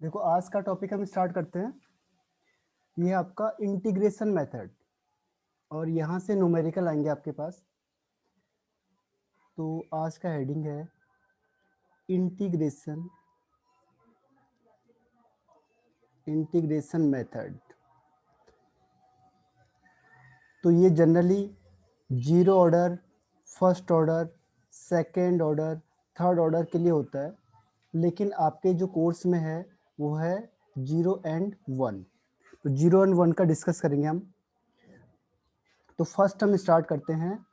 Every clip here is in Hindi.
देखो आज का टॉपिक हम स्टार्ट करते हैं। ये है आपका इंटीग्रेशन मेथड और यहाँ से न्यूमेरिकल आएंगे आपके पास। तो आज का हेडिंग है इंटीग्रेशन मेथड। तो ये generally zero order, first order, second order, third order के लिए होता है, लेकिन आपके जो कोर्स में है वो है जीरो एंड वन। तो जीरो एंड वन का डिस्कस करेंगे हम। तो फर्स्ट हम स्टार्ट करते हैं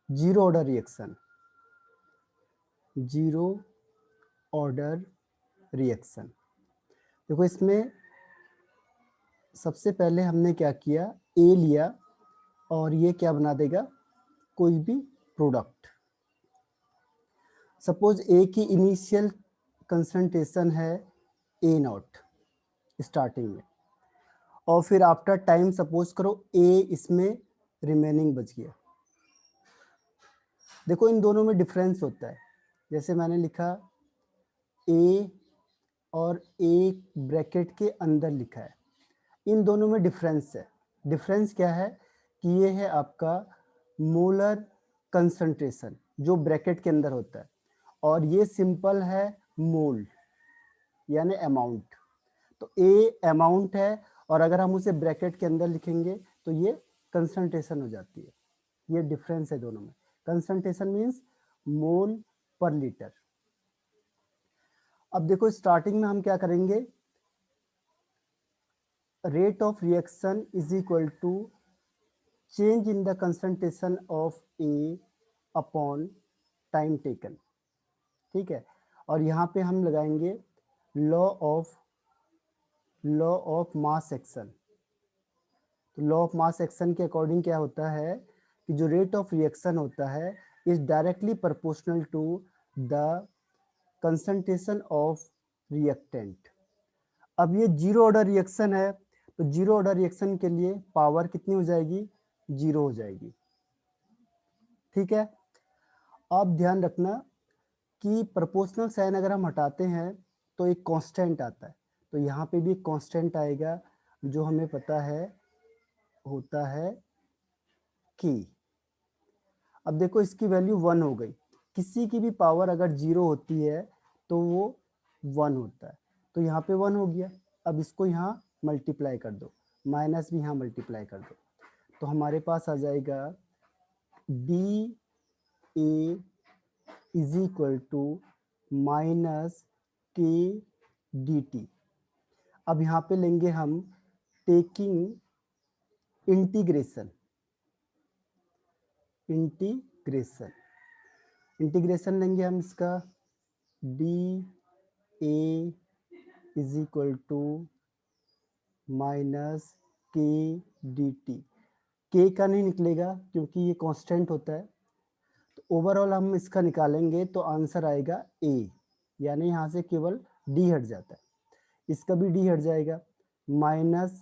zero order reaction. Zero order reaction, देखो इसमें सबसे पहले हमने क्या किया, ए लिया और ये क्या बना देगा, कोई भी प्रोडक्ट। सपोज ए की इनिशियल कंसंट्रेशन है ए नॉट स्टार्टिंग में, और फिर आफ्टर टाइम सपोज करो ए इसमें रिमेनिंग बच गया। देखो इन दोनों में डिफरेंस होता है, जैसे मैंने लिखा ए और ए ब्रैकेट के अंदर लिखा है, इन दोनों में डिफरेंस है। डिफरेंस क्या है कि ये है आपका मोलर कंसंट्रेशन जो ब्रैकेट के अंदर होता है, और ये सिंपल है मोल यानी अमाउंट। तो ए अमाउंट है, और अगर हम उसे ब्रैकेट के अंदर लिखेंगे तो ये कंसंट्रेशन हो जाती है। ये डिफरेंस है दोनों में। कंसंट्रेशन मीन्स मोल पर लीटर। अब देखो स्टार्टिंग में हम क्या करेंगे, rate of reaction is equal to change in the concentration of A upon time taken। ठीक है, और यहाँ पे हम लगाएंगे लॉ ऑफ मास एक्शन। तो लॉ ऑफ मास एक्शन के अकॉर्डिंग क्या होता है कि जो रेट ऑफ रिएक्शन होता है is directly proportional to the concentration of reactant. अब ये जीरो ऑर्डर रिएक्शन है, तो जीरो ऑर्डर रिएक्शन के लिए पावर कितनी हो जाएगी, जीरो हो जाएगी। ठीक है, अब ध्यान रखना कि प्रोपोर्शनल साइन अगर हम हटाते हैं तो एक कांस्टेंट आता है, तो यहाँ पे भी एक कांस्टेंट आएगा जो हमें पता है होता है कि। अब देखो इसकी वैल्यू वन हो गई, किसी की भी पावर अगर जीरो होती है तो वो वन होता है, तो यहाँ पे वन हो गया। अब इसको यहाँ मल्टीप्लाई कर दो, माइनस भी यहाँ मल्टीप्लाई कर दो, तो हमारे पास आ जाएगा D A is equal to minus K D T. अब यहाँ पे लेंगे हम टेकिंग इंटीग्रेशन। इंटीग्रेशन लेंगे हम इसका, D A is equal to minus K D T. K का नहीं निकलेगा क्योंकि ये कांस्टेंट होता है, तो ओवरऑल हम इसका निकालेंगे तो आंसर आएगा ए, यानी यहाँ से केवल डी हट जाता है, इसका भी डी हट जाएगा, माइनस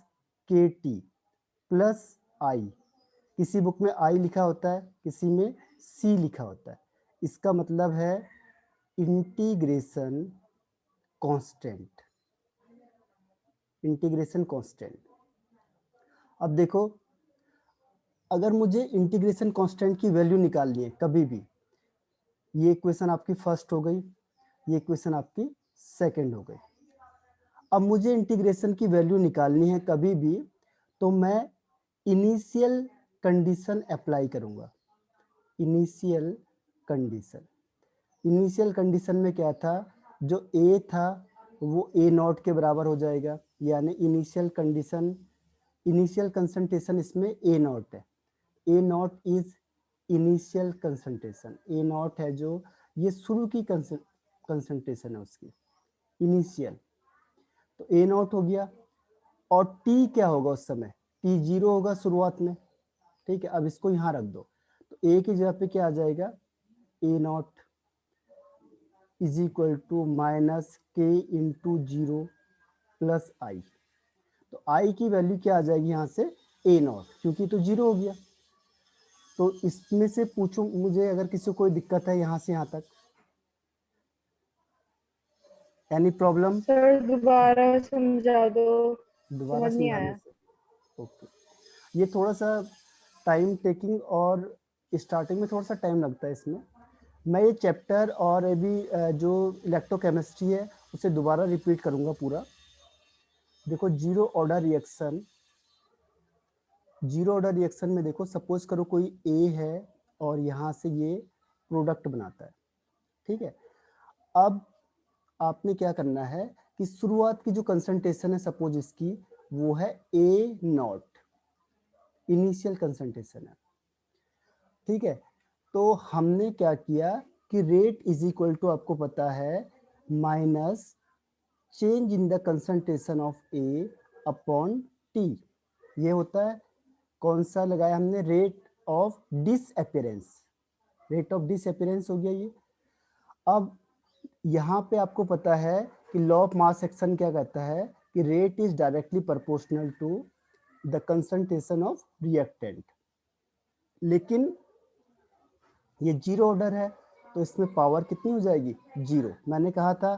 के टी प्लस आई। किसी बुक में आई लिखा होता है, किसी में सी लिखा होता है, इसका मतलब है इंटीग्रेशन कांस्टेंट। Integration constant. अब देखो अगर मुझे इंटीग्रेशन कांस्टेंट की वैल्यू निकालनी है कभी भी, ये इक्वेशन आपकी फर्स्ट हो गई, ये इक्वेशन आपकी सेकंड हो गई। अब मुझे इंटीग्रेशन की वैल्यू निकालनी है कभी भी, तो मैं इनिशियल कंडीशन अप्लाई करूंगा। इनिशियल कंडीशन, इनिशियल कंडीशन में क्या था, जो ए था वो ए नॉट के बराबर हो जाएगा, यानी इनिशियल कंडीशन, इनिशियल कंसंट्रेशन इसमें ए नॉट है। A naught is initial concentration, A naught है जो ये शुरू की कंसंट्रेशन है उसकी, इनिशियल। तो ए नॉट हो गया, और टी क्या होगा उस समय, टी जीरो होगा शुरुआत में। ठीक है, अब इसको यहाँ रख दो, तो ए की जगह पे क्या आ जाएगा, A naught is equal to minus K into zero plus I. तो आई की वैल्यू क्या आ जाएगी यहाँ से, ए नॉट, क्योंकि तो जीरो हो गया। तो इसमें से पूछो मुझे अगर किसी को कोई दिक्कत है यहाँ से यहाँ तक। Any problem? सर दोबारा समझा दो, दोबारा समझ नहीं समझाने आया। से? ओके, ये थोड़ा सा टाइम टेकिंग और स्टार्टिंग में थोड़ा सा टाइम लगता है इसमें। मैं ये चैप्टर और अभी जो इलेक्ट्रोकेमिस्ट्री है उसे दोबारा रिपीट करूँगा पूरा। देखो zero order reaction, zero order reaction में देखो सपोज करो कोई ए है और यहाँ से ये प्रोडक्ट बनाता है, ठीक है। अब आपने क्या करना है कि शुरुआत की जो कंसंट्रेशन है सपोज इसकी वो है ए नॉट, इनिशियल कंसंट्रेशन है, ठीक है। तो हमने क्या किया कि रेट इज इक्वल टू आपको पता है minus change in the concentration of A upon T. ये होता है कौन सा लगाया हमने, rate of disappearance, rate of disappearance हो गया ये। अब यहाँ पे आपको पता है कि लॉ ऑफ मास एक्शन क्या कहता है कि rate is directly proportional to the concentration of reactant. लेकिन ये जीरो ऑर्डर है तो इसमें पावर कितनी हो जाएगी, जीरो। मैंने कहा था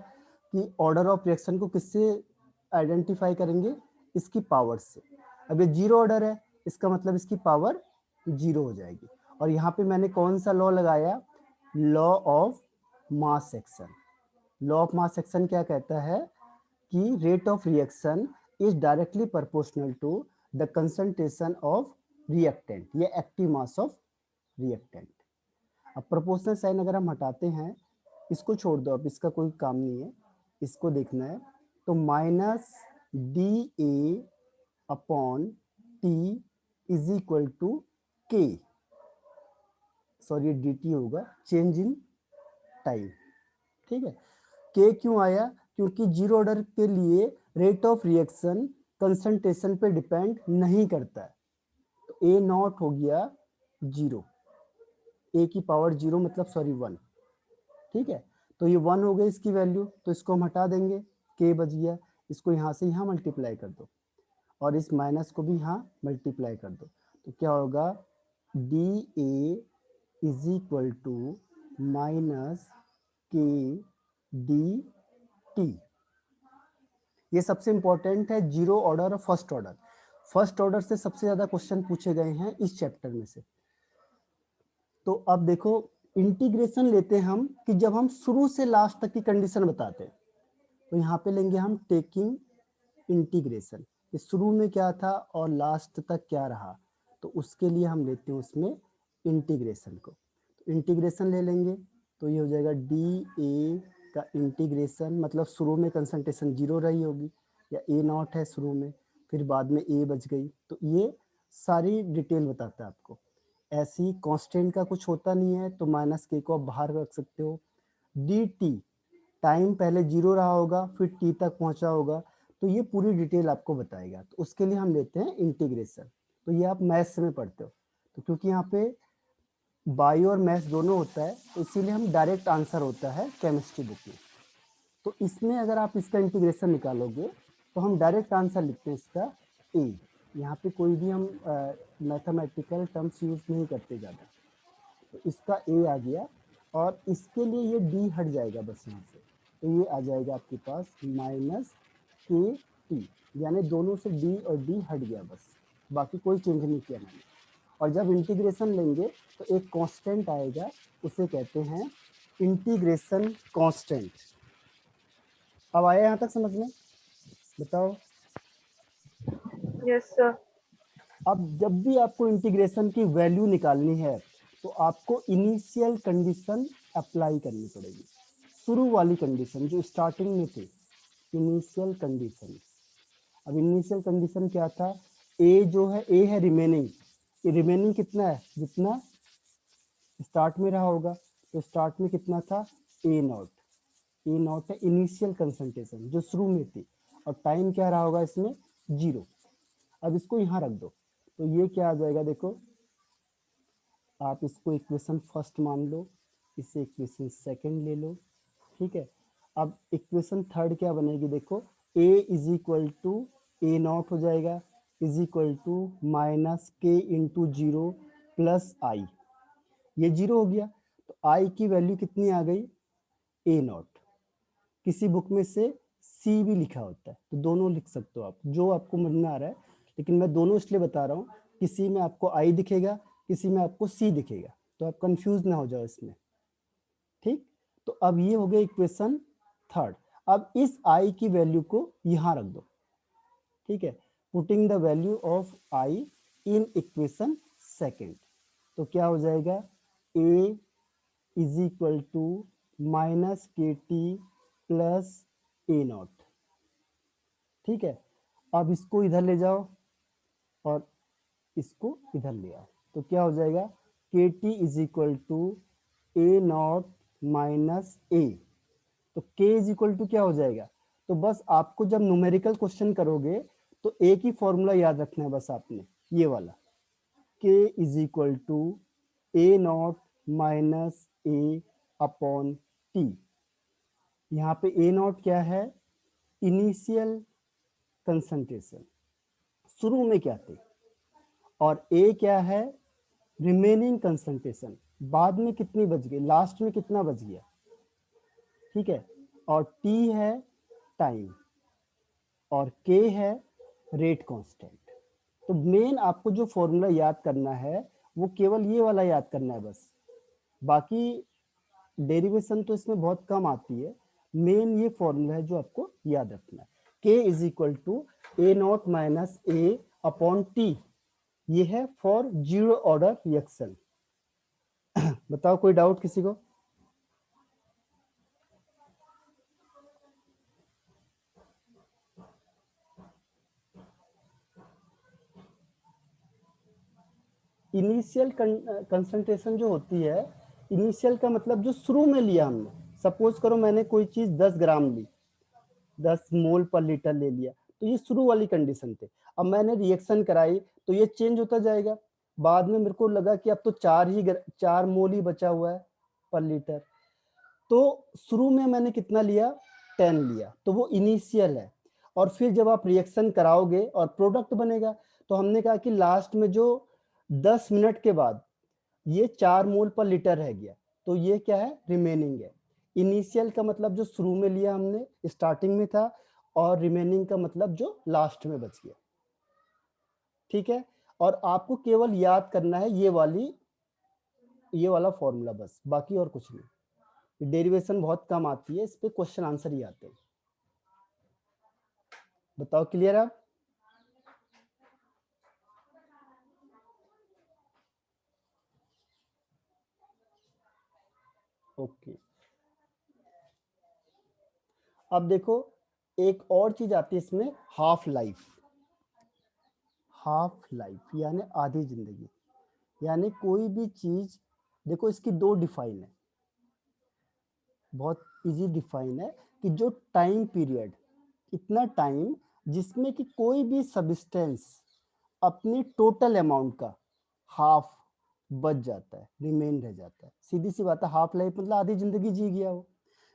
कि ऑर्डर ऑफ रिएक्शन को किससे आइडेंटिफाई करेंगे, इसकी पावर से। अब ये जीरो ऑर्डर है इसका मतलब इसकी पावर जीरो हो जाएगी। और यहाँ पे मैंने कौन सा लॉ लगाया, law of mass action. Law of mass action क्या कहता है कि rate of reaction is directly proportional to the concentration of reactant, ये एक्टिव मास ऑफ रिएक्टेंट। अब प्रोपोर्शनल साइन अगर हम हटाते हैं, इसको छोड़ दो, अब इसका कोई काम नहीं है, इसको देखना है। तो minus D A upon T is equal to K, sorry D T होगा, चेंज इन टाइम, ठीक है। के क्यों आया, क्योंकि जीरो ऑर्डर के लिए रेट ऑफ रिएक्शन कंसंट्रेशन पे डिपेंड नहीं करता है। तो ए नॉट हो गया जीरो, ए की पावर जीरो मतलब सॉरी वन, ठीक है। तो ये वन हो गई इसकी वैल्यू, तो इसको हम हटा देंगे, के बच गया। इसको यहाँ से यहाँ मल्टीप्लाई कर दो और इस माइनस को भी यहाँ मल्टीप्लाई कर दो, तो क्या होगा, D A is equal to minus K D T. ये सबसे इंपॉर्टेंट है जीरो ऑर्डर और फर्स्ट ऑर्डर। फर्स्ट ऑर्डर से सबसे ज्यादा क्वेश्चन पूछे गए हैं इस चैप्टर में से। तो अब देखो इंटीग्रेशन लेते हैं हम कि जब हम शुरू से लास्ट तक की कंडीशन बताते हैं, तो यहाँ पे लेंगे हम टेकिंग इंटीग्रेशन, कि शुरू में क्या था और लास्ट तक क्या रहा, तो उसके लिए हम लेते हैं उसमें इंटीग्रेशन को। तो इंटीग्रेशन ले लेंगे तो ये हो जाएगा डी ए का इंटीग्रेशन, मतलब शुरू में कंसंट्रेशन जीरो रही होगी या ए नॉट है शुरू में, फिर बाद में ए बच गई, तो ये सारी डिटेल बताता है आपको। ऐसी कांस्टेंट का कुछ होता नहीं है तो माइनस के को आप बाहर रख सकते हो। डी टी, टाइम पहले जीरो रहा होगा फिर टी तक पहुंचा होगा, तो ये पूरी डिटेल आपको बताएगा। तो उसके लिए हम लेते हैं इंटीग्रेशन। तो ये आप मैथ्स में पढ़ते हो, तो क्योंकि यहाँ पे बायो और मैथ्स दोनों होता है तो इसीलिए हम डायरेक्ट आंसर होता है केमिस्ट्री बुक में। तो इसमें अगर आप इसका इंटीग्रेशन निकालोगे तो हम डायरेक्ट आंसर लिखते हैं इसका ए। यहाँ पे कोई भी हम मैथमेटिकल टर्म्स यूज नहीं करते ज़्यादा, तो इसका ए आ गया। और इसके लिए ये डी हट जाएगा बस यहाँ से, तो ये आ जाएगा आपके पास माइनस के टी, यानी दोनों से डी और डी हट गया बस, बाकी कोई चेंज नहीं किया मैंने। और जब इंटीग्रेशन लेंगे तो एक कांस्टेंट आएगा, उसे कहते हैं इंटीग्रेशन कांस्टेंट। अब आया यहाँ तक समझ में, बताओ। Yes sir. अब जब भी आपको इंटीग्रेशन की वैल्यू निकालनी है तो आपको इनिशियल कंडीशन अप्लाई करनी पड़ेगी, शुरू वाली कंडीशन जो स्टार्टिंग में थी, इनिशियल कंडीशन। अब इनिशियल कंडीशन क्या था, ए जो है, ए है रिमेनिंग, रिमेनिंग कितना है, जितना स्टार्ट में रहा होगा, तो स्टार्ट में कितना था, ए नॉट। ए नॉट है इनिशियल कंसंट्रेशन जो शुरू में थी, और टाइम क्या रहा होगा इसमें, जीरो। अब इसको यहाँ रख दो तो ये क्या आ जाएगा, देखो आप इसको इक्वेशन फर्स्ट मान लो, इसे इक्वेशन सेकंड ले लो, ठीक है। अब इक्वेशन थर्ड क्या बनेगी, देखो a is equal to A naught हो जाएगा is equal to minus K into zero plus I, ये जीरो हो गया, तो आई की वैल्यू कितनी आ गई, ए नॉट। किसी बुक में से सी भी लिखा होता है, तो दोनों लिख सकते हो आप, जो आपको समझ में आ रहा है। लेकिन मैं दोनों इसलिए बता रहा हूँ, किसी में आपको आई दिखेगा, किसी में आपको सी दिखेगा, तो आप कंफ्यूज ना हो जाओ इसमें। ठीक, तो अब ये हो गया इक्वेशन थर्ड। अब इस आई की वैल्यू को यहाँ रख दो। ठीक है, putting the value of I in equation second, तो क्या हो जाएगा, ए इज इक्वल टू माइनस के टी प्लस ए नॉट। ठीक है, अब इसको इधर ले जाओ और इसको इधर ले आओ, तो क्या हो जाएगा, K T is equal to A naught minus A. तो के इज इक्वल टू क्या हो जाएगा, तो बस आपको जब न्यूमेरिकल क्वेश्चन करोगे तो एक ही फॉर्मूला याद रखना है बस आपने, ये वाला, K is equal to A naught minus A upon T. यहाँ पे ए नॉट क्या है, इनिशियल कंसंट्रेशन, शुरू में क्या थे, और ए क्या है, रिमेनिंग कंसंट्रेशन, बाद में कितनी बच गई, लास्ट में कितना बच गया। ठीक है, और टी है टाइम, और के है रेट कांस्टेंट। तो मेन आपको जो फॉर्मूला याद करना है वो केवल ये वाला याद करना है बस, बाकी डेरिवेशन तो इसमें बहुत कम आती है। मेन ये फॉर्मूला है जो आपको याद रखना है, K is equal to A naught minus A upon T, ये है फॉर जीरो ऑर्डर रिएक्शन। बताओ कोई डाउट किसी को। इनिशियल कंसंट्रेशन जो होती है, इनिशियल का मतलब जो शुरू में लिया हमने, सपोज करो मैंने कोई चीज 10 ग्राम ली, 10 मोल पर लीटर ले लिया, तो ये शुरू वाली कंडीशन थे। अब मैंने रिएक्शन कराई तो ये चेंज होता जाएगा, बाद में मेरे को लगा कि अब तो 4 मोल ही बचा हुआ है पर लीटर, तो शुरू में मैंने कितना लिया, 10 लिया, तो वो इनिशियल है। और फिर जब आप रिएक्शन कराओगे और प्रोडक्ट बनेगा, तो हमने कहा कि लास्ट में जो 10 मिनट के बाद ये 4 मोल पर लीटर रह गया, तो ये क्या है, रिमेनिंग है। इनिशियल का मतलब जो शुरू में लिया हमने, स्टार्टिंग में था, और रिमेनिंग का मतलब जो लास्ट में बच गया। ठीक है, और आपको केवल याद करना है ये वाला फॉर्मूला बस, बाकी और कुछ नहीं। डेरिवेशन बहुत कम आती है, इस पे क्वेश्चन आंसर ही आते हैं। बताओ क्लियर है आप। ओके, अब देखो एक और चीज आती है इसमें, हाफ लाइफ। हाफ लाइफ यानी आधी जिंदगी, यानी कोई भी चीज, देखो इसकी दो डिफाइन है, बहुत इजी डिफाइन है, कि जो टाइम पीरियड, इतना टाइम जिसमें कि कोई भी सब्सटेंस अपने टोटल अमाउंट का हाफ बच जाता है, रिमेन रह जाता है। सीधी सी बात है, हाफ लाइफ मतलब आधी जिंदगी जी गया हो।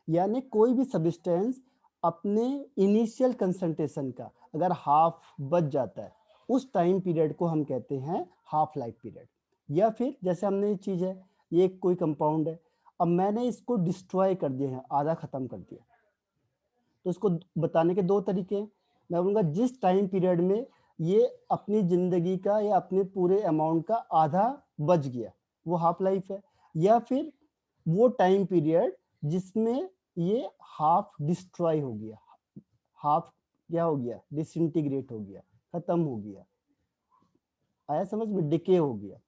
यानी कोई भी सब्सटेंस अपने इनिशियल कंसंट्रेशन का अगर हाफ बच जाता है, उस टाइम पीरियड को हम कहते हैं हाफ लाइफ पीरियड। या फिर जैसे हमने ये चीज है, ये कोई कंपाउंड है, अब मैंने इसको डिस्ट्रॉय कर दिया है, आधा खत्म कर दिया, तो इसको बताने के दो तरीके हैं। मैं बोलूँगा जिस टाइम पीरियड में ये अपनी जिंदगी का या अपने पूरे अमाउंट का आधा बच गया, वो हाफ लाइफ है। या फिर वो टाइम पीरियड जिसमें ये हाफ डिस्ट्रॉय हो गया, हाफ क्या हो गया, डिसइंटीग्रेट हो गया, खत्म हो गया। आया समझ में, डिके हो गया।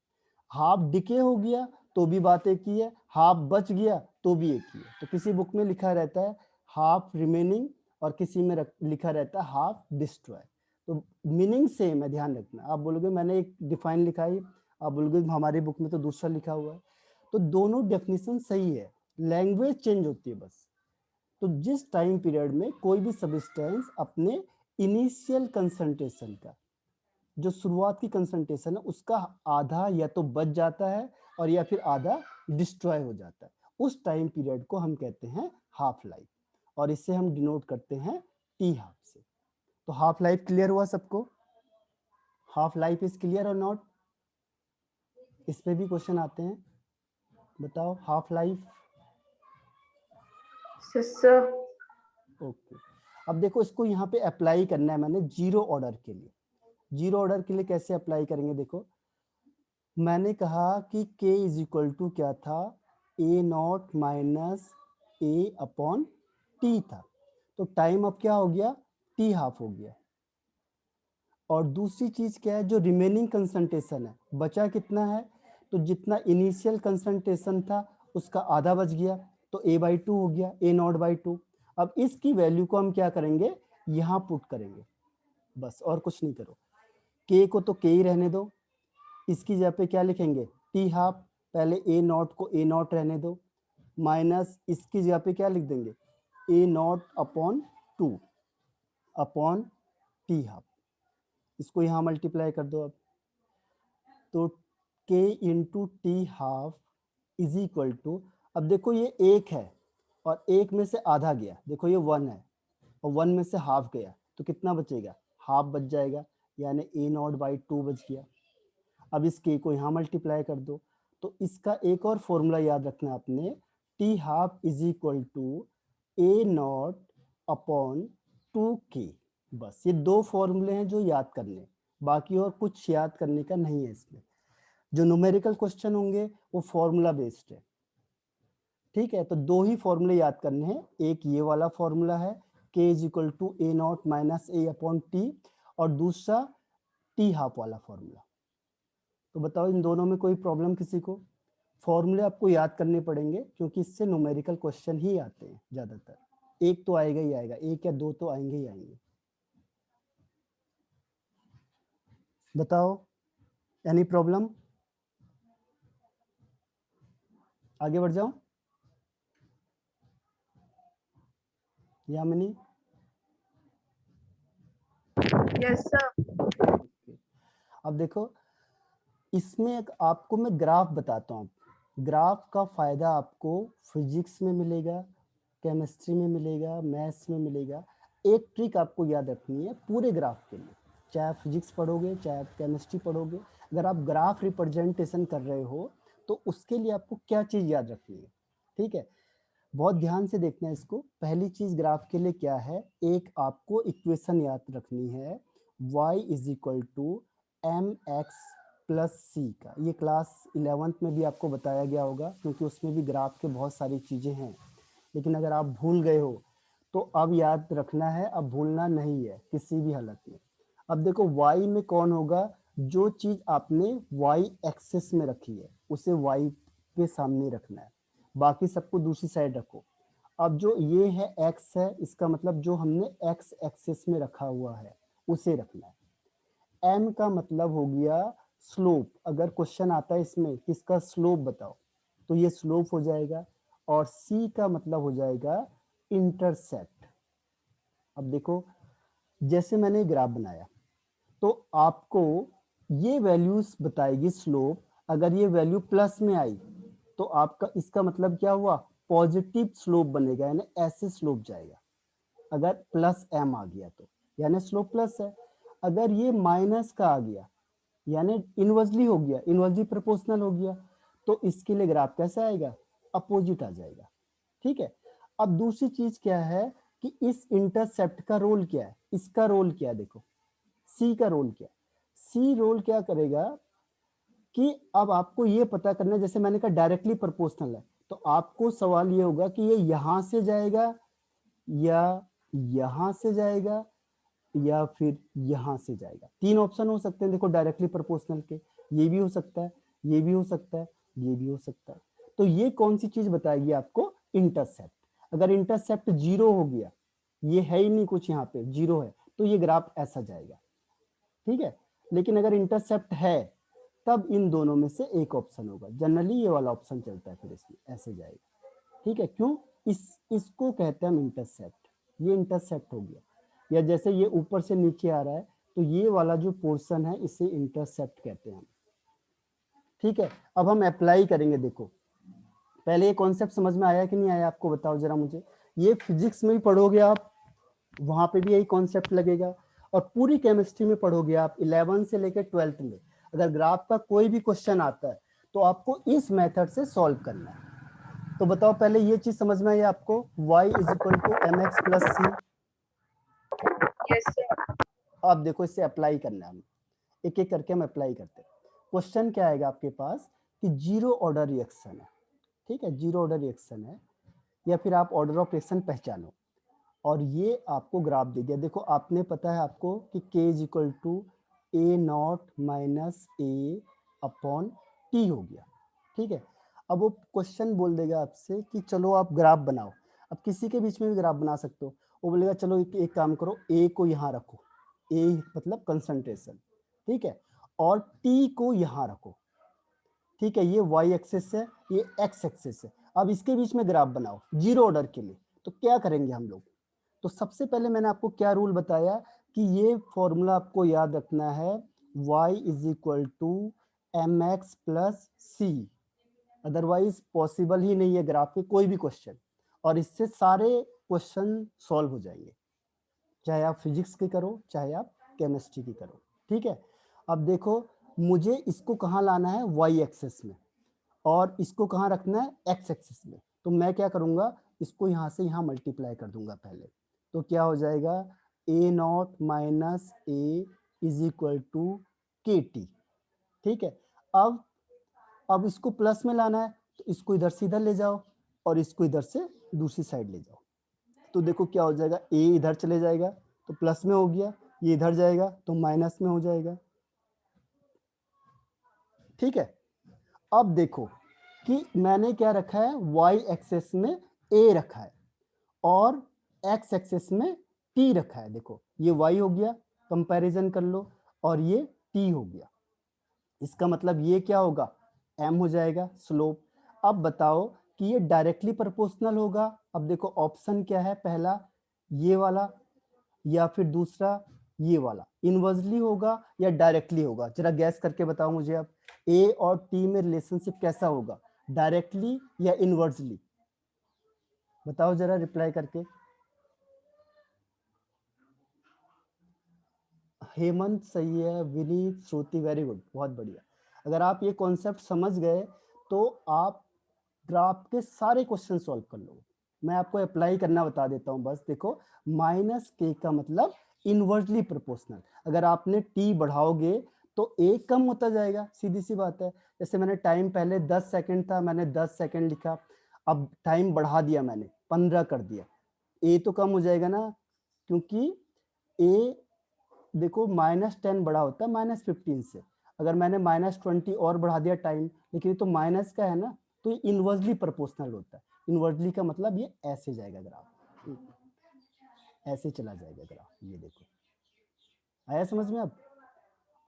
हाफ डिके हो गया तो भी बात एक ही है, हाफ बच गया तो भी एक ही है। तो किसी बुक में लिखा रहता है हाफ रिमेनिंग, और किसी में लिखा रहता है हाफ डिस्ट्रॉय। तो मीनिंग सेम है, ध्यान रखना। आप बोलोगे मैंने एक डिफाइन लिखा है, आप बोलोगे हमारी बुक में तो दूसरा लिखा हुआ है, तो दोनों डेफिनेशन सही है, लैंग्वेज चेंज होती है बस। तो जिस टाइम पीरियड में कोई भी सब्सटेंस अपने इनिशियल कंसंट्रेशन का, जो शुरुआत की कंसंट्रेशन है उसका आधा या तो बच जाता है और या फिर आधा डिस्ट्रॉय हो जाता है, उस टाइम पीरियड को हम कहते हैं हाफ लाइफ, और इससे हम डिनोट करते हैं टी हाफ से। तो हाफ लाइफ क्लियर हुआ सबको, हाफ लाइफ इज क्लियर और नॉट। इस पे भी क्वेश्चन आते हैं, बताओ हाफ लाइफ। सर ओके, अब देखो इसको यहाँ पे अप्लाई करना है मैंने जीरो ऑर्डर के लिए। जीरो ऑर्डर के लिए कैसे अप्लाई करेंगे, देखो मैंने कहा कि k इज इक्वल टू क्या था, a not minus A upon T था, तो टाइम अब क्या हो गया, t हाफ हो गया। और दूसरी चीज क्या है, जो रिमेनिंग कंसंट्रेशन है, बचा कितना है, तो जितना इनिशियल कंसंट्रेशन था उसका आधा बच गया, तो a बाई टू हो गया, a नॉट बाई टू। अब इसकी वैल्यू को हम क्या करेंगे, यहाँ पुट करेंगे, बस और कुछ नहीं करो। k को तो k ही रहने दो, इसकी जगह पे क्या लिखेंगे, टी हाफ, पहले a नॉट को a नॉट रहने दो, माइनस इसकी जगह पे क्या लिख देंगे, a naught upon two upon T half. इसको यहाँ मल्टीप्लाई कर दो अब, तो k into T half is equal to, अब देखो ये एक है और एक में से आधा गया, देखो ये 1 है और 1 में से हाफ गया, तो कितना बचेगा, हाफ बच जाएगा, यानी a नॉट बाई टू बच गया। अब इस k को यहाँ मल्टीप्लाई कर दो, तो इसका एक और फॉर्मूला याद रखना आपने, T half is equal to A naught upon two K. बस ये दो फॉर्मूले हैं जो याद करने, बाकी और कुछ याद करने का नहीं है इसमें। जो न्यूमेरिकल क्वेश्चन होंगे वो फॉर्मूला बेस्ड है, ठीक है। तो दो ही फॉर्मूले याद करने हैं, एक ये वाला फॉर्मूला है k is equal to A naught minus A upon T, और दूसरा टी हाफ वाला फॉर्मूला। तो बताओ इन दोनों में कोई प्रॉब्लम किसी को, फॉर्मूले आपको याद करने पड़ेंगे क्योंकि इससे न्यूमेरिकल क्वेश्चन ही आते हैं ज्यादातर, एक तो आएगा ही आएगा, एक या दो तो आएंगे ही आएंगे। बताओ एनी प्रॉब्लम, आगे बढ़ जाओ यामिनी। Yes sir. अब देखो इसमें एक आपको मैं ग्राफ बताता हूँ, ग्राफ का फायदा आपको फिजिक्स में मिलेगा, केमिस्ट्री में मिलेगा, मैथ्स में मिलेगा। एक ट्रिक आपको याद रखनी है पूरे ग्राफ के लिए, चाहे आप फिजिक्स पढ़ोगे चाहे आप केमिस्ट्री पढ़ोगे, अगर आप ग्राफ रिप्रेजेंटेशन कर रहे हो तो उसके लिए आपको क्या चीज़ याद रखनी है, ठीक है। बहुत ध्यान से देखना है इसको। पहली चीज ग्राफ के लिए क्या है, एक आपको इक्वेशन याद रखनी है, y is equal to M X plus C का। ये क्लास 11th में भी आपको बताया गया होगा क्योंकि उसमें भी ग्राफ के बहुत सारी चीजें हैं, लेकिन अगर आप भूल गए हो तो अब याद रखना है, अब भूलना नहीं है किसी भी हालत में। अब देखो y में कौन होगा, जो चीज आपने y एक्सिस में रखी है उसे y के सामने रखना है, बाकी सबको दूसरी साइड रखो। अब जो ये है x है, इसका मतलब जो हमने x एक्सिस में रखा हुआ है उसे रखना है। m का मतलब हो गया स्लोप, अगर क्वेश्चन आता है इसमें किसका स्लोप बताओ तो ये स्लोप हो जाएगा, और c का मतलब हो जाएगा इंटरसेप्ट। अब देखो जैसे मैंने ग्राफ बनाया तो आपको ये वैल्यूज बताएगी स्लोप, अगर ये वैल्यू प्लस में आई तो आपका इसका मतलब क्या हुआ, पॉजिटिव स्लोप बनेगा, यानी ऐसे स्लोप जाएगा। अगर प्लस एम आ गया तो यानी स्लोप प्लस है, अगर ये माइनस का आ गया यानी इनवर्सली हो गया, इनवर्सली प्रोपोर्शनल हो गया, तो इसके लिए ग्राफ कैसा आएगा, अपोजिट आ जाएगा, ठीक है। अब दूसरी चीज क्या है कि इस इंटरसेप्ट का रोल क्या है, इसका रोल क्या है, देखो सी का रोल क्या, सी रोल क्या करेगा कि अब आपको ये पता करना है, जैसे मैंने कहा डायरेक्टली प्रोपोर्शनल है, तो आपको सवाल ये होगा कि ये यहां से जाएगा या यहां से जाएगा या फिर यहां से जाएगा। तीन ऑप्शन हो सकते हैं देखो डायरेक्टली प्रोपोर्शनल के, ये भी हो सकता है, ये भी हो सकता है, ये भी हो सकता है। तो ये कौन सी चीज बताएगी आपको, इंटरसेप्ट। अगर इंटरसेप्ट जीरो हो गया, ये है ही नहीं कुछ यहाँ पे जीरो है, तो ये ग्राफ ऐसा जाएगा, ठीक है। लेकिन अगर इंटरसेप्ट है तब इन दोनों में से एक ऑप्शन होगा, जनरली ये वाला ऑप्शन चलता है, फिर इसमें ऐसे जाएगा, ठीक है। क्यों, इसको कहते हैं हम इंटरसेप्ट, ये इंटरसेप्ट हो गया। या जैसे ये ऊपर से नीचे आ रहा है तो ये वाला जो पोर्शन है इसे इंटरसेप्ट कहते हैं, ठीक है। अब हम अप्लाई करेंगे, देखो पहले ये कॉन्सेप्ट समझ में आया कि नहीं आया आपको बताओ जरा मुझे। ये फिजिक्स में भी पढ़ोगे आप, वहां पे भी यही कॉन्सेप्ट लगेगा, और पूरी केमिस्ट्री में पढ़ोगे आप 11 से लेकर 12th में। अगर ग्राफ का कोई भी क्वेश्चन आता है तो आपको इस मेथड से सॉल्व करना है, तो बताओ पहले ये चीज समझ में आई आपको, y is equal to M X plus C. Yes, sir. अब देखो इससे अप्लाई करना है, हम एक एक करके हम अप्लाई करते हैं। क्वेश्चन क्या आएगा आपके पास कि जीरो ऑर्डर रिएक्शन है, ठीक है, जीरो ऑर्डर रिएक्शन है, या फिर आप ऑर्डर ऑफ रिएक्शन पहचानो, और ये आपको ग्राफ दे दिया। देखो आपने पता है आपको कि k is equal to A naught minus A upon T हो गया, ठीक है। अब वो क्वेश्चन बोल देगा आपसे कि चलो आप ग्राफ बनाओ। अब किसी के बीच में भी ग्राफ बना सकते हो। वो बोलेगा चलो एक काम करो, ए को यहाँ रखो, ए मतलब कंसंट्रेशन, ठीक है, और टी को यहाँ रखो, ठीक है। ये वाई एक्सिस है, ये एक्स एक्सिस है। अब इसके बीच में ग्राफ बनाओ जीरो ऑर्डर के लिए। तो क्या करेंगे हम लोग, तो सबसे पहले मैंने आपको क्या रूल बताया कि ये फॉर्मूला आपको याद रखना है, y is equal to M X plus C. Otherwise possible ही नहीं है ग्राफ के कोई भी क्वेश्चन, और इससे सारे क्वेश्चन सॉल्व हो जाएंगे, चाहे आप फिजिक्स की करो चाहे आप केमिस्ट्री की करो, ठीक है। अब देखो मुझे इसको कहाँ लाना है, y एक्सिस में, और इसको कहाँ रखना है, x एक्सिस में। तो मैं क्या करूँगा, इसको यहाँ से यहाँ मल्टीप्लाई कर दूंगा पहले। तो क्या हो जाएगा, A naught minus A is equal to K T, ठीक है। अब इसको प्लस में लाना है, तो इसको इधर से इधर ले जाओ और इसको इधर से दूसरी साइड ले जाओ। तो देखो क्या हो जाएगा, ए इधर चले जाएगा तो प्लस में हो गया, ये इधर जाएगा तो माइनस में हो जाएगा, ठीक है। अब देखो कि मैंने क्या रखा है, y एक्सेस में a रखा है और x एक्सेस में t रखा है। देखो ये y हो गया, कंपैरिजन कर लो, और ये t हो गया। इसका मतलब ये क्या होगा, m हो जाएगा स्लोप। अब बताओ कि ये डायरेक्टली प्रोपोर्शनल होगा। अब देखो ऑप्शन क्या है, पहला ये वाला या फिर दूसरा ये वाला, इनवर्सली होगा या डायरेक्टली होगा, जरा गैस करके बताओ मुझे। अब ए और टी में रिलेशनशिप कैसा होगा, डायरेक्टली या इनवर्सली, बताओ जरा रिप्लाई करके। हेमंत सही है, विनीत, श्रुति वेरी गुड, बहुत बढ़िया। अगर आप ये कॉन्सेप्ट समझ गए तो आप ग्राफ के सारे क्वेश्चन सॉल्व कर लोगे। मैं आपको अप्लाई करना बता देता हूँ बस। देखो माइनस के का मतलब इनवर्सली प्रोपोर्शनल। अगर आपने टी बढ़ाओगे तो ए कम होता जाएगा, सीधी सी बात है। जैसे मैंने टाइम पहले 10 सेकंड था, मैंने 10 सेकंड लिखा, अब टाइम बढ़ा दिया मैंने 15 कर दिया, ए तो कम हो जाएगा ना, क्योंकि ए देखो -10 बड़ा होता है -15 से। अगर मैंने -20 और बढ़ा दिया टाइम, लेकिन ये तो माइनस का है ना, तो ये इनवर्सली प्रोपोर्शनल होता है। इनवर्सली का मतलब ये ऐसे जाएगा ग्राफ, ऐसे चला जाएगा ग्राफ। ये देखो आया समझ में।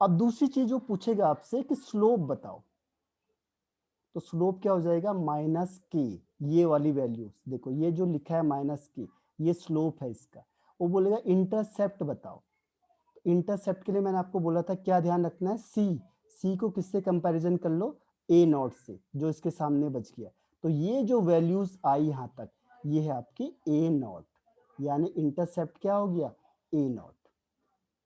अब दूसरी चीज जो पूछेगा आपसे कि स्लोप बताओ, तो स्लोप क्या हो जाएगा, माइनस के, ये वाली वैल्यूज देखो, ये जो लिखा है माइनस के, ये स्लोप है इसका। वो बोलेगा इंटरसेप्ट बताओ। इंटरसेप्ट के लिए मैंने आपको बोला था क्या ध्यान रखना है, सी को किससे कंपैरिजन कर लो, ए नॉट से, जो इसके सामने बच गया। तो ये जो वैल्यूज आई यहाँ तक, ये है आपकी ए नॉट, यानी इंटरसेप्ट क्या हो गया, ए नॉट,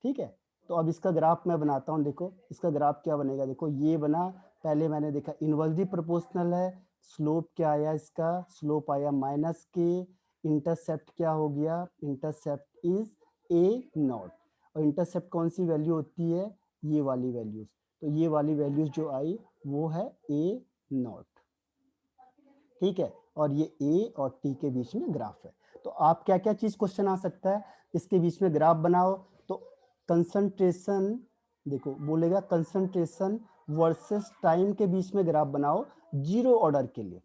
ठीक है। तो अब इसका ग्राफ मैं बनाता हूँ। देखो इसका ग्राफ क्या बनेगा, देखो ये बना, पहले मैंने देखा इनवर्सली प्रोपोर्शनल है, स्लोप क्या आया इसका, स्लोप आया माइनस के, इंटरसेप्ट क्या हो गया, इंटरसेप्ट इज ए नॉट, और इंटरसेप्ट कौन सी वैल्यू होती है, ये वाली वैल्यूज। तो ये वाली वैल्यूज जो आई वो है ए नॉट, ठीक है। और ये ए और टी के बीच में ग्राफ है। तो आप क्या क्या चीज क्वेश्चन आ सकता है, इसके बीच में ग्राफ बनाओ। तो कंसंट्रेशन, देखो बोलेगा कंसंट्रेशन वर्सेस टाइम के बीच में ग्राफ बनाओ जीरो ऑर्डर के लिए,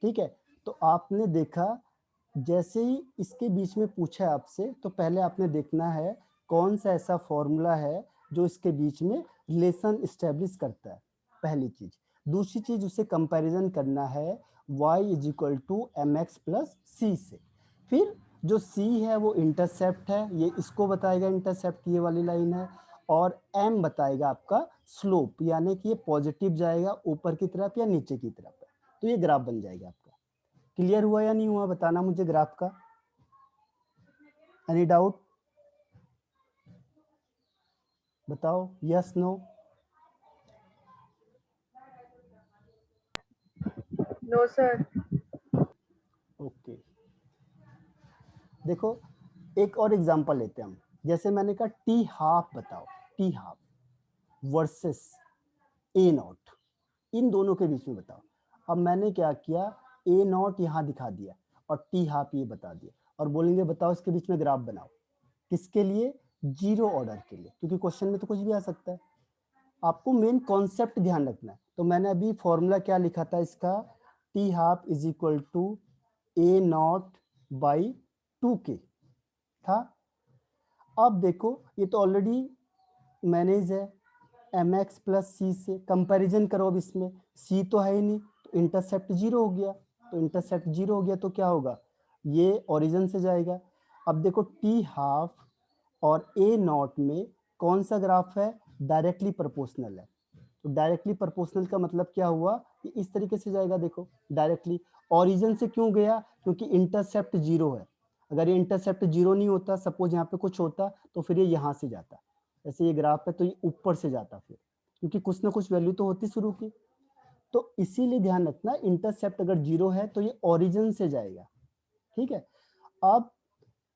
ठीक है। तो आपने देखा जैसे ही इसके बीच में पूछा है आपसे, तो पहले आपने देखना है कौन सा ऐसा फॉर्मूला है जो इसके बीच में रिलेशन स्टैब्लिश करता है, पहली चीज। दूसरी चीज उसे कंपैरिजन करना है y is equal to M X plus C से। फिर जो c है वो इंटरसेप्ट है, ये इसको बताएगा, इंटरसेप्ट ये वाली लाइन है, और m बताएगा आपका स्लोप, यानी कि ये पॉजिटिव जाएगा ऊपर की तरफ या नीचे की तरफ है। तो ये ग्राफ बन जाएगा आपका। क्लियर हुआ या नहीं हुआ, बताना मुझे ग्राफ का। एनी डाउट बताओ, yes no. No, sir. Okay, देखो एक और एग्जांपल लेते हैं हम। जैसे मैंने कहा टी हाफ बताओ, T half versus A naught, इन दोनों के बीच में बताओ। अब मैंने क्या किया, ए नॉट यहाँ दिखा दिया और टी हाफ ये बता दिया, और बोलेंगे बताओ इसके बीच में ग्राफ बनाओ। किसके लिए? जीरो ऑर्डर के लिए, क्योंकि क्वेश्चन में तो कुछ भी आ सकता है। आपको मेन कॉन्सेप्ट ध्यान रखना है। तो मैंने अभी फॉर्मूला क्या लिखा था इसका, T half is equal to A naught by 2k था। अब देखो ये तो ऑलरेडी मैनेज है, एम एक्स प्लस सी से कंपैरिजन करो। अब इसमें सी तो है ही नहीं, तो इंटरसेप्ट जीरो हो गया। तो इंटरसेप्ट जीरो हो गया तो क्या होगा, ये ओरिजिन से जाएगा। अब देखो टी हाफ और ए नॉट में कौन सा ग्राफ है, डायरेक्टली प्रोपोर्शनल है। तो डायरेक्टली प्रोपोर्शनल का मतलब क्या हुआ, कि इस तरीके से जाएगा। देखो डायरेक्टली ओरिजिन से क्यों गया, क्योंकि इंटरसेप्ट जीरो है। अगर ये इंटरसेप्ट जीरो नहीं होता, सपोज यहाँ पे कुछ होता, तो फिर ये यहाँ से जाता। जैसे ये ग्राफ है तो ये ऊपर से जाता फिर, क्योंकि कुछ ना कुछ वैल्यू तो होती शुरू की। तो इसीलिए ध्यान रखना, इंटरसेप्ट अगर जीरो है तो ये ओरिजिन से जाएगा। ठीक है, अब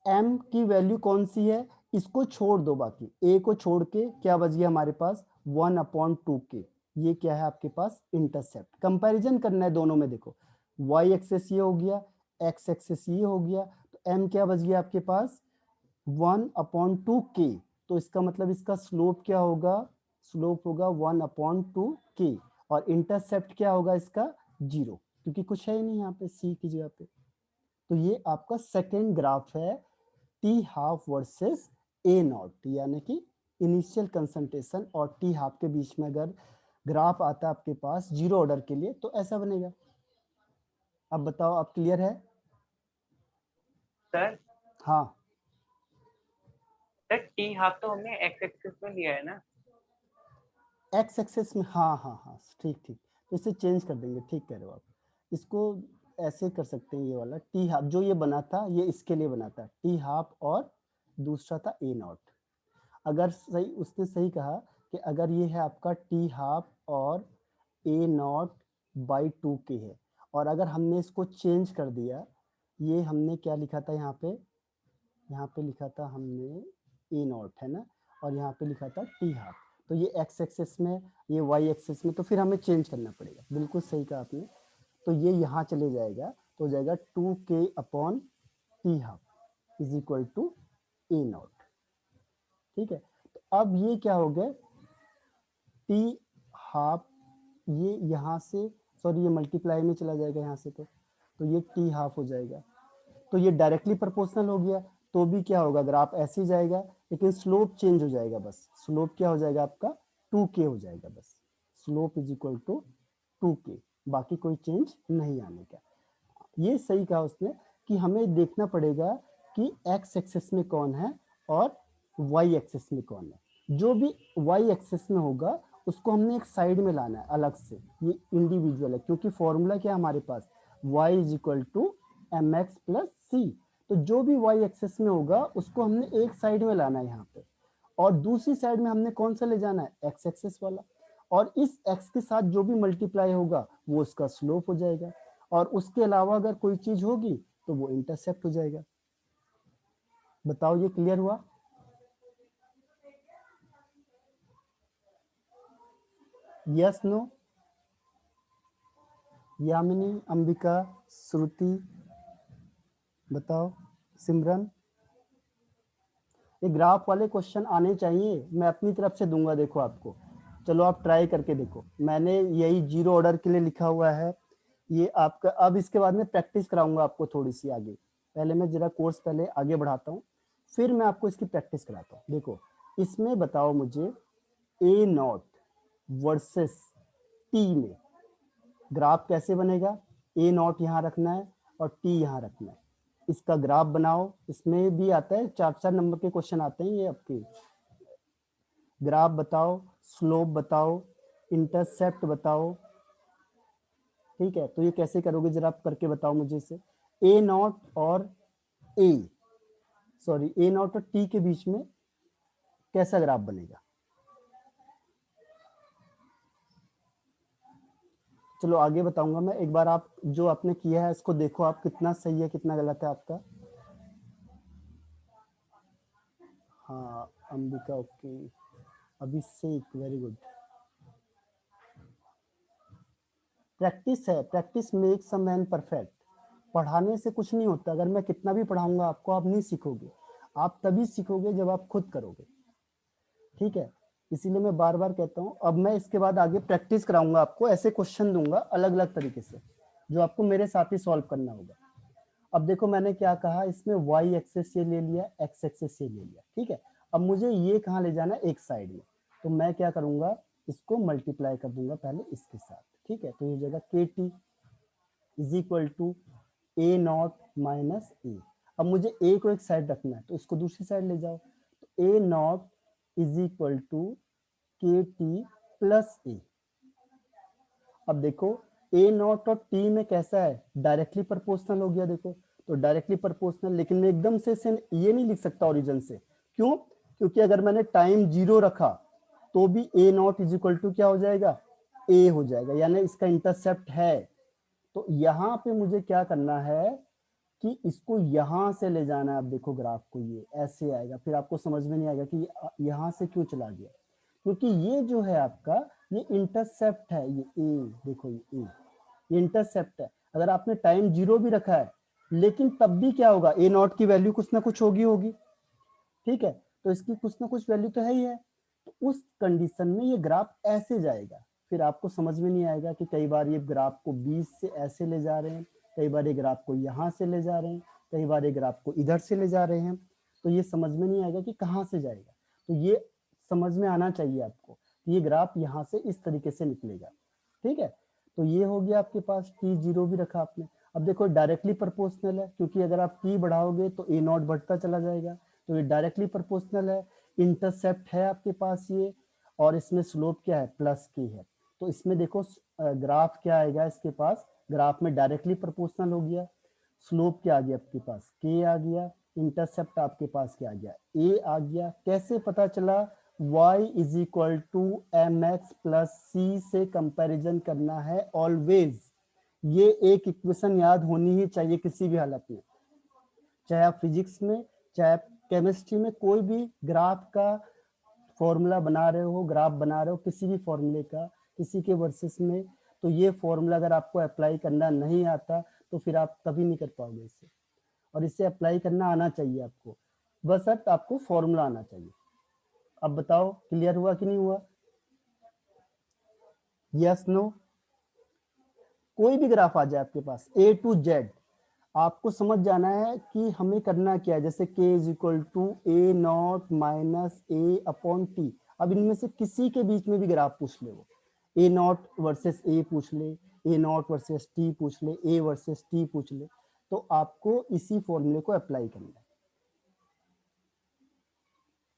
m की वैल्यू कौन सी है, इसको छोड़ दो, बाकी a को छोड़ के क्या बच गया हमारे पास 1/2k। ये क्या है आपके पास, इंटरसेप्ट। कंपैरिजन करना है दोनों में। देखो y एक्सेस ये हो गया, x एक्सेस ये हो गया, तो m क्या बच गया आपके पास 1/2k। तो इसका मतलब इसका स्लोप क्या होगा, स्लोप होगा 1/2k, और इंटरसेप्ट क्या होगा इसका, जीरो, क्योंकि कुछ है ही नहीं यहाँ पे c की जगह पे। तो ये आपका सेकेंड ग्राफ है, T half versus A not, यानी कि इनिशियल कंसंट्रेशन और टी हाफ के बीच में अगर ग्राफ आता है आपके पास जीरो ऑर्डर के लिए, तो ऐसा बनेगा। अब बताओ, आप क्लियर है? सर हाँ, सर टी हाफ तो हमने एक्स एक्सिस में लिया है ना। एक्स एक्सेस में, हाँ हाँ हाँ, ठीक ठीक, तो इसे चेंज कर देंगे। ठीक कह रहे हो आप, इसको ऐसे कर सकते हैं। ये वाला टी हाफ जो ये बना था, ये इसके लिए बना था, टी हाफ, और दूसरा था ए नॉट। अगर सही, उसने सही कहा कि अगर ये है आपका टी हाफ और ए नॉट बाई 2k है, और अगर हमने इसको चेंज कर दिया, ये हमने क्या लिखा था यहाँ पे लिखा था हमने ए नॉट है ना, और यहाँ पे लिखा था टी हाफ। तो ये एक्स एक्सेस में, ये वाई एक्सेस में, तो फिर हमें चेंज करना पड़ेगा। बिल्कुल सही कहा आपने। तो ये यहाँ चले जाएगा, तो हो जाएगा 2k upon T half is equal to A naught. ठीक है, तो अब ये क्या हो गया, टी हाफ, ये यहाँ से, सॉरी ये मल्टीप्लाई में चला जाएगा यहाँ से, तो ये टी हाफ हो जाएगा। तो ये डायरेक्टली प्रोपोर्शनल हो गया, तो भी क्या होगा, ग्राफ ऐसे ही जाएगा, लेकिन स्लोप चेंज हो जाएगा। बस स्लोप क्या हो जाएगा आपका 2k हो जाएगा, बस slope is equal to 2k, बाकी कोई चेंज नहीं आने का। ये सही कहा उसने कि हमें देखना पड़ेगा कि एक्स एक्सिस में कौन है और वाई एक्सिस में कौन है। जो भी वाई एक्सिस में होगा उसको हमने एक साइड में लाना है अलग से, ये इंडिविजुअल है, क्योंकि फॉर्मूला क्या है हमारे पास, y is equal to M X plus C. तो जो भी y एक्सिस में होगा उसको हमने एक साइड में लाना है यहाँ पे, और दूसरी साइड में हमने कौन सा ले जाना है, एक्स एक्सिस वाला। और इस x के साथ जो भी मल्टीप्लाई होगा वो उसका स्लोप हो जाएगा, और उसके अलावा अगर कोई चीज होगी तो वो इंटरसेप्ट हो जाएगा। बताओ ये क्लियर हुआ? Yes no? यामिनी, अंबिका, श्रुति, बताओ, सिमरन। ये ग्राफ वाले क्वेश्चन आने चाहिए, मैं अपनी तरफ से दूंगा। देखो आपको, चलो आप ट्राई करके देखो, मैंने यही जीरो ऑर्डर के लिए लिखा हुआ है। ये आपका, अब इसके बाद में प्रैक्टिस कराऊंगा आपको थोड़ी सी आगे। पहले मैं जरा कोर्स पहले आगे बढ़ाता हूँ, फिर मैं आपको इसकी प्रैक्टिस कराता हूँ। देखो इसमें बताओ मुझे, ए नॉट वर्सेस टी में ग्राफ कैसे बनेगा। ए नॉट यहाँ रखना है और टी यहाँ रखना है, इसका ग्राफ बनाओ। इसमें भी आता है, 4-4 नंबर के क्वेश्चन आते हैं ये आपके। ग्राफ बताओ, स्लोप बताओ, इंटरसेप्ट बताओ। ठीक है, तो ये कैसे करोगे जरा आप करके बताओ मुझे इसे। ए नॉट और ए, सॉरी ए नॉट और टी के बीच में कैसा ग्राफ बनेगा। चलो आगे बताऊंगा मैं, एक बार आप जो आपने किया है इसको देखो, आप कितना सही है कितना गलत है आपका। हाँ अंबिका, ओके, अभिषेक, वेरी गुड। प्रैक्टिस है, practice makes a man perfect. पढ़ाने से कुछ नहीं होता, अगर मैं कितना भी पढ़ाऊंगा आपको, आप नहीं सीखोगे। आप तभी सीखोगे जब आप खुद करोगे, ठीक है। इसीलिए मैं बार बार कहता हूँ, अब मैं इसके बाद आगे प्रैक्टिस कराऊंगा आपको, ऐसे क्वेश्चन दूंगा अलग अलग तरीके से, जो आपको मेरे साथ ही सॉल्व करना होगा। अब देखो मैंने क्या कहा, इसमें y एक्सेस ये ले लिया, x एक्सेस ये ले लिया, ठीक है। अब मुझे ये कहाँ ले जाना है, एक साइड में, तो मैं क्या करूंगा, इसको मल्टीप्लाई कर दूंगा पहले इसके साथ, ठीक है। तो ये जगह K T is equal to A naught minus A. अब मुझे ए को एक साइड रखना है, तो इसको दूसरी साइड ले जाओ, तो ए naught is equal to K T plus ए। अब देखो ए नॉट और टी में कैसा है, डायरेक्टली प्रोपोर्शनल हो गया, देखो तो डायरेक्टली प्रोपोर्शनल, लेकिन मैं एकदम से इसे ये नहीं लिख सकता ओरिजिन से, क्यों, क्योंकि अगर मैंने टाइम 0 रखा तो भी ए नॉट इज इक्वल टू क्या हो जाएगा, ए हो जाएगा, यानी इसका इंटरसेप्ट है। तो यहाँ पे मुझे क्या करना है कि इसको यहाँ से ले जाना है। आप देखो ग्राफ को, ये ऐसे आएगा, फिर आपको समझ में नहीं आएगा कि यहाँ से क्यों चला गया, क्योंकि ये जो है आपका, ये इंटरसेप्ट है, ये ए, देखो ये इंटरसेप्ट है। अगर आपने टाइम 0 भी रखा है, लेकिन तब भी क्या होगा, ए नॉट की वैल्यू कुछ ना कुछ होगी, ठीक है। तो इसकी कुछ ना कुछ वैल्यू तो है ही है। तो उस कंडीशन में ये ग्राफ ऐसे जाएगा, फिर आपको समझ में नहीं आएगा कि कई बार ये ग्राफ को 20 से ऐसे ले जा रहे हैं, कई बार ये ग्राफ को यहाँ से ले जा रहे हैं, कई बार ये ग्राफ को इधर से ले जा रहे हैं, तो ये समझ में नहीं आएगा कि कहाँ से जाएगा। तो ये समझ में आना चाहिए आपको, ये ग्राफ यहाँ से इस तरीके से निकलेगा, ठीक है। तो ये हो गया आपके पास, टी 0 भी रखा आपने। अब देखो डायरेक्टली प्रोपोर्शनल है, क्योंकि अगर आप टी बढ़ाओगे तो ए नॉट बढ़ता चला जाएगा, तो ये डायरेक्टली प्रोपोर्शनल है। इंटरसेप्ट है आपके पास ये, और इसमें स्लोप क्या है, प्लस की है। तो इसमें देखो ग्राफ क्या आएगा इसके पास, ग्राफ में डायरेक्टली प्रोपोर्शनल हो गया, स्लोप क्या आ गया आपके पास, के आ गया, इंटरसेप्ट आपके पास क्या आ गया, ए आ गया। कैसे पता चला, y is equal to M X plus C से कंपैरिजन करना है ऑलवेज। ये एक इक्वेशन याद होनी ही चाहिए किसी भी हालत में, चाहे आप फिजिक्स में, चाहे आप केमिस्ट्री में, कोई भी ग्राफ का फॉर्मूला बना रहे हो, ग्राफ बना रहे हो किसी भी फॉर्मूले का, किसी के वर्सेस में, तो ये फॉर्मूला अगर आपको अप्लाई करना नहीं आता तो फिर आप कभी नहीं कर पाओगे इसे, और इसे अप्लाई करना आना चाहिए आपको, बस अब आपको फॉर्मूला आना चाहिए। अब बताओ क्लियर हुआ कि नहीं हुआ, यस नो। कोई भी ग्राफ आ जाए आपके पास ए टू जेड, आपको समझ जाना है कि हमें करना क्या है। जैसे k is equal to A naught minus A upon T, अब इनमें से किसी के बीच में भी ग्राफ पूछ ले, वो ए नॉट वर्सेस ए पूछ ले, ए नॉट वर्सेस टी पूछ ले, ए वर्सेस टी पूछ ले, तो आपको इसी फॉर्मूले को अप्लाई करना है।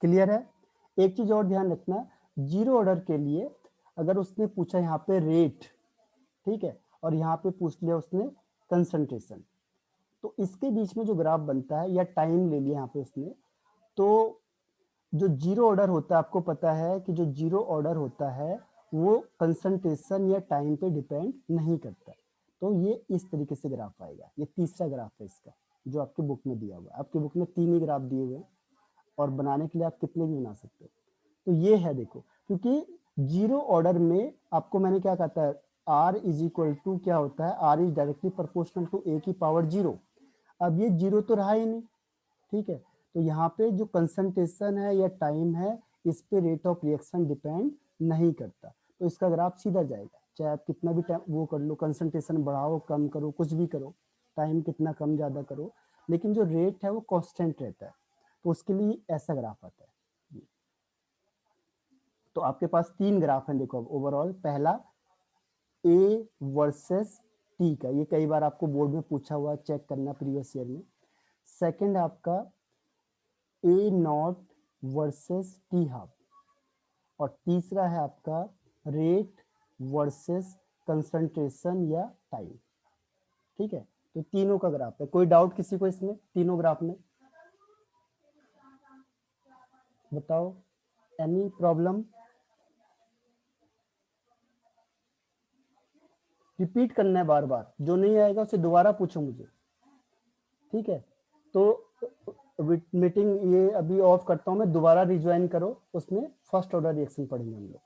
क्लियर है। एक चीज और ध्यान रखना, जीरो ऑर्डर के लिए अगर उसने पूछा यहाँ पे रेट, ठीक है, और यहाँ पे पूछ लिया उसने कंसंट्रेशन, तो इसके बीच में जो ग्राफ बनता है, या टाइम ले लिया यहाँ पे उसने, तो जो जीरो ऑर्डर होता है, आपको पता है कि जो जीरो ऑर्डर होता है वो कंसंट्रेशन या टाइम पे डिपेंड नहीं करता। तो ये इस तरीके से ग्राफ आएगा, ये तीसरा ग्राफ है इसका, जो आपके बुक में दिया हुआ है। आपके बुक में 3 ही ग्राफ दिए हुए हैं, और बनाने के लिए आप कितने भी बना सकते हो। तो ये है देखो, क्योंकि जीरो ऑर्डर में आपको मैंने क्या कहता है, आर इज इक्वल टू क्या होता है, R is directly proportional to A की पावर 0। अब ये 0 तो रहा ही नहीं, ठीक है। तो यहाँ पे जो कंसंट्रेशन है या टाइम है, इस पे रेट ऑफ रिएक्शन डिपेंड नहीं करता, तो इसका ग्राफ सीधा जाएगा, चाहे आप कितना भी टाइम वो कर लो, कंसंट्रेशन बढ़ाओ कम करो कुछ भी करो, टाइम कितना कम ज्यादा करो, लेकिन जो रेट है वो कांस्टेंट रहता है, तो उसके लिए ऐसा ग्राफ आता है। तो आपके पास 3 ग्राफ हैं, देखो अब ओवरऑल, पहला ए वर्सेस टी का, ये कई बार आपको बोर्ड में पूछा हुआ, चेक करना प्रीवियस ईयर में। सेकंड आपका ए नॉट वर्सेस टी हाफ, और तीसरा है आपका रेट वर्सेस कंसंट्रेशन या टाइम, ठीक है। तो तीनों का ग्राफ है, कोई डाउट किसी को इसमें, तीनों ग्राफ में, बताओ, एनी प्रॉब्लम। रिपीट करना है बार बार, जो नहीं आएगा उसे दोबारा पूछो मुझे, ठीक है। तो मीटिंग ये अभी ऑफ करता हूँ मैं, दोबारा रिज्वाइन करो, उसमें फर्स्ट ऑर्डर रिएक्शन पढ़ेंगे हम लोग,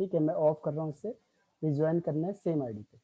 ठीक है। मैं ऑफ कर रहा हूँ इससे, रिज्वाइन करना है सेम आईडी पे।